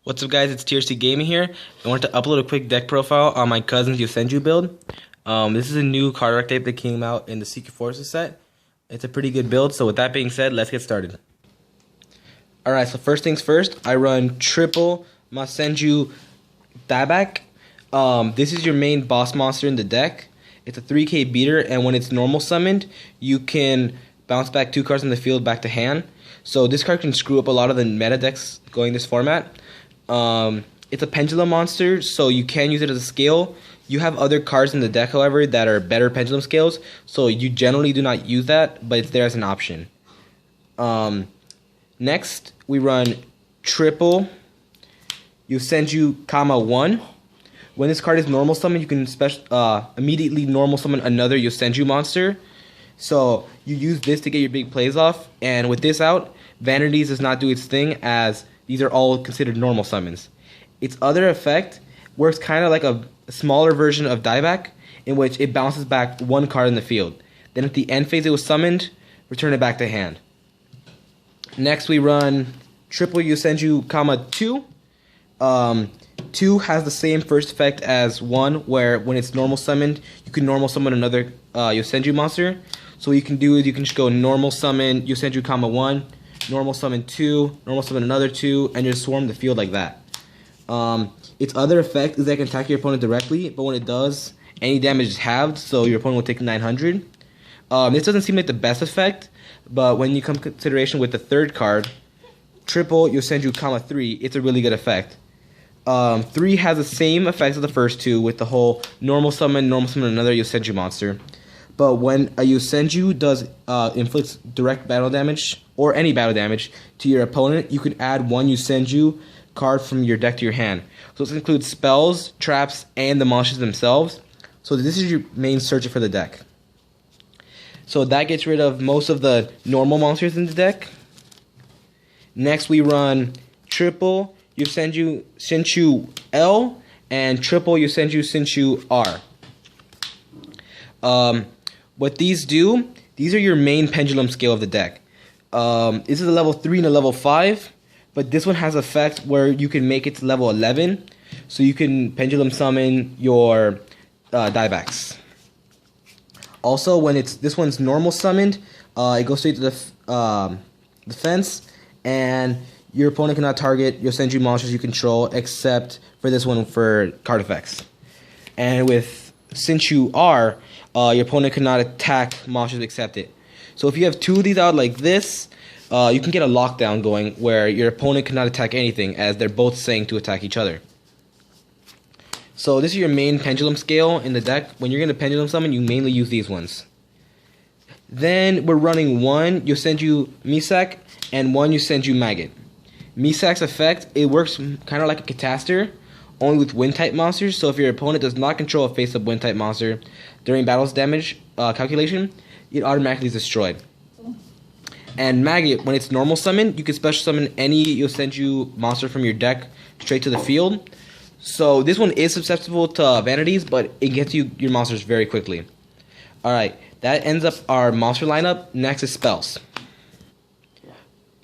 What's up, guys? It's TRC Gaming here. I wanted to upload a quick deck profile on my cousin's Yosenju build. This is a new card archetype that came out in the Secret Forces set. It's a pretty good build, so with that being said, let's get started. Alright, so first things first, I run triple Yosenju dieback. This is your main boss monster in the deck. It's a 3k beater, and when it's normal summoned, you can bounce back 2 cards in the field back to hand. So this card can screw up a lot of the meta decks going this format. It's a pendulum monster, so you can use it as a scale. You have other cards in the deck, however, that are better pendulum scales, so you generally do not use that, but it's there as an option. Next, we run triple Yusenju, 1. When this card is normal summon, you can immediately normal summon another Yosenju monster. So you use this to get your big plays off, and with this out, Vanities does not do its thing, as these are all considered normal summons. Its other effect works kind of like a smaller version of dieback, in which it bounces back 1 card in the field. Then at the end phase it was summoned, return it back to hand. Next we run triple Yusenju, 2. 2 has the same first effect as 1, where when it's normal summoned, you can normal summon another Yosenju monster. So what you can do is you can just go normal summon Yosenju, 1, normal summon 2, normal summon another 2, and just swarm the field like that. Its other effect is that it can attack your opponent directly, but when it does, any damage is halved, so your opponent will take 900. This doesn't seem like the best effect, but when you come to consideration with the third card, triple Yosenju, 3, it's a really good effect. 3 has the same effects as the first 2 with the whole normal summon another Yosenju monster. But when a Yosenju does inflicts direct battle damage or any battle damage to your opponent, you can add 1 Yosenju card from your deck to your hand. So this includes spells, traps, and the monsters themselves. So this is your main searcher for the deck. So that gets rid of most of the normal monsters in the deck. Next we run triple Yosenju Shinshu L and triple Yosenju Shinshu R. What these do, these are your main pendulum scale of the deck. This is a level 3 and a level 5, but this one has effect where you can make it to level 11, so you can pendulum summon your diebacks. Also, when this one's normal summoned, it goes straight to the defense, and your opponent cannot target Yosenju monsters you control, except for this one for card effects. And with Shinshu R, your opponent cannot attack monsters except it. So if you have 2 of these out like this, you can get a lockdown going where your opponent cannot attack anything, as they're both saying to attack each other. So this is your main pendulum scale in the deck. When you're going to pendulum summon, you mainly use these ones. Then we're running 1 Yosenju Misak and 1 Yosenju Maggot. Misak's effect, it works kind of like a Catastor, only with wind-type monsters. So if your opponent does not control a face-up wind-type monster during battle's damage calculation, it automatically is destroyed. And Maggot, when it's normal summon, you can special summon any Yosenju monster from your deck straight to the field. So this one is susceptible to vanities, but it gets you your monsters very quickly. Alright, that ends up our monster lineup. Next is spells.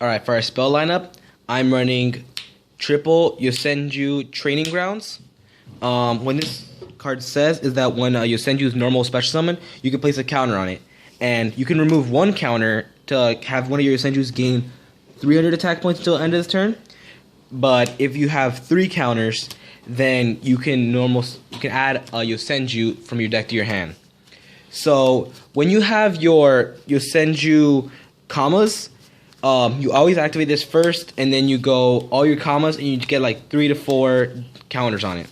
Alright, for our spell lineup, I'm running triple Yosenju Training Grounds. When this card says is that when Yosenju's normal special summon, you can place a counter on it. And you can remove 1 counter to have one of your Yosenjus gain 300 attack points until the end of this turn. But if you have 3 counters, then you can add a Yosenju from your deck to your hand. So when you have your Yosenju commas, you always activate this first, and then you go all your commas, and you get like 3 to 4 counters on it.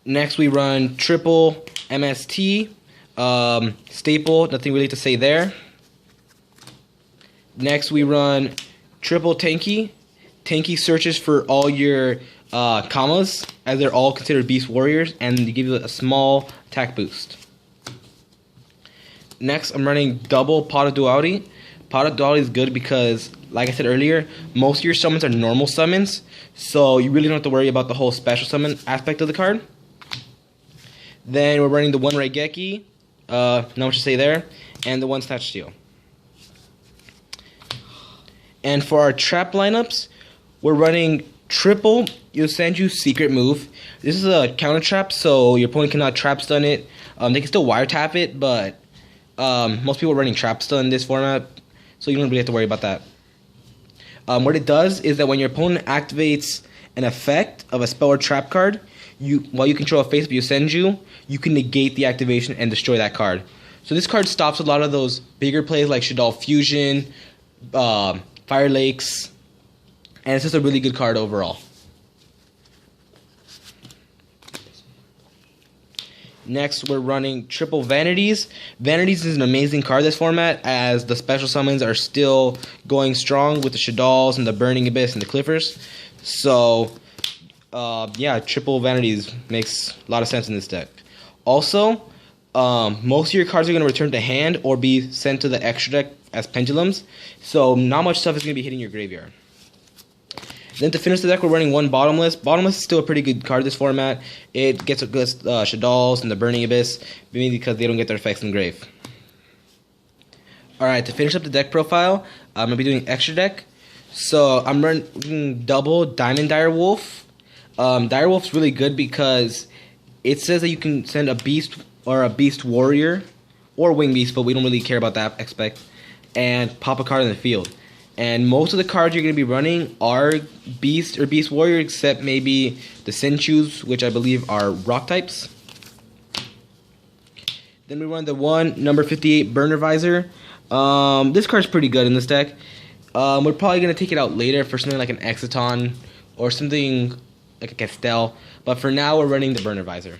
Next we run triple MST, staple, nothing really to say there. Next we run triple Tanky. Tanky searches for all your commas, as they're all considered beast warriors, and they give you a small attack boost. Next I'm running double Pot of Duality. Pot of Duality is good because, like I said earlier, most of your summons are normal summons, so you really don't have to worry about the whole special summon aspect of the card. Then we're running the 1 Raigeki, not much to say there, and the 1 Snatch Steel. And for our trap lineups, we're running Triple Yosenju secret move. This is a counter trap, so your opponent cannot trap stun it. They can still wiretap it, but most people are running trap stun in this format, so you don't really have to worry about that. What it does is that when your opponent activates an effect of a spell or trap card, while you control a face of Yosenju, you can negate the activation and destroy that card. So this card stops a lot of those bigger plays like Shaddoll Fusion, Fire Lakes, and it's just a really good card overall. Next, we're running Triple Vanities. Vanities is an amazing card this format, as the special summons are still going strong with the Shaddolls and the Burning Abyss and the Cliffers. So, yeah, Triple Vanities makes a lot of sense in this deck. Also, most of your cards are going to return to hand or be sent to the extra deck as pendulums, so not much stuff is going to be hitting your graveyard. Then to finish the deck, we're running one Bottomless. Bottomless is still a pretty good card this format. It gets a good Shaddolls and the Burning Abyss, mainly because they don't get their effects in grave. Alright, to finish up the deck profile, I'm going to be doing extra deck. So I'm running double Diamond Direwolf. Direwolf's really good because it says that you can send a Beast or a Beast Warrior, or Wing Beast, but we don't really care about that aspect, and pop a card in the field. And most of the cards you're going to be running are Beast or Beast Warrior, except maybe the Senchus, which I believe are rock types. Then we run the number 58 Burner Visor. This card's pretty good in this deck. We're probably going to take it out later for something like an Exiton or something like a Castell. But for now, we're running the Burner Visor.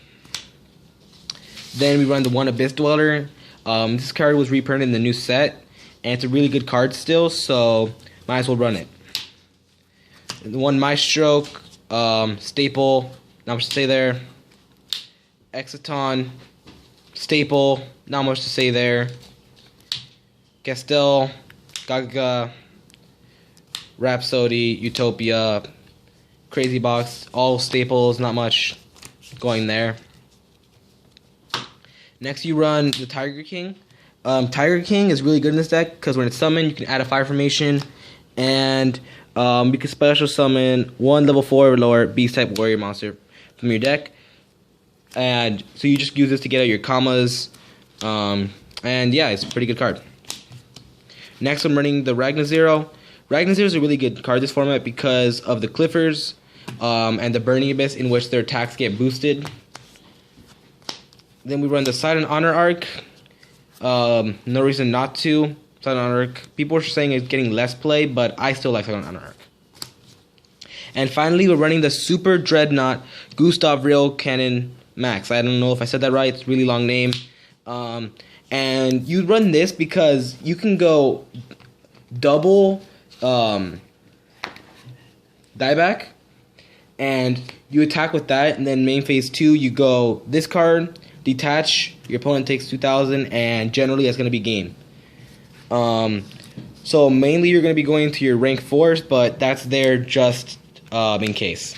Then we run the Abyss Dweller. This card was reprinted in the new set, and it's a really good card still, so might as well run it. The Maestro, Staple, not much to say there. Exiton, Staple, not much to say there. Castell, Gaga, Rhapsody, Utopia, Crazy Box, all staples, not much going there. Next you run the Tiger King. Tiger King is really good in this deck because when it's summoned, you can add a fire formation, and you can special summon one level 4 or lower beast type warrior monster from your deck. And so you just use this to get out your commas. And yeah, it's a pretty good card. Next, I'm running the Ragnazero. Ragnazero is a really good card this format because of the Cliffers and the Burning Abyss, in which their attacks get boosted. Then we run the Silent Honor Arc. No reason not to. Silent Honor Arc. People are saying it's getting less play, but I still like Silent Honor Arc. And finally, we're running the Super Dreadnought Gustav Rail Cannon Max. I don't know if I said that right. It's a really long name. And you run this because you can go double dieback, and you attack with that, and then main phase 2 you go this card, detach, your opponent takes 2,000, and generally that's going to be game. So mainly you're going to be going to your rank 4s, but that's there just in case.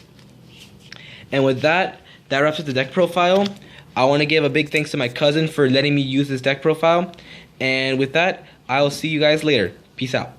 And with that, that wraps up the deck profile. I want to give a big thanks to my cousin for letting me use this deck profile. And with that, I will see you guys later. Peace out.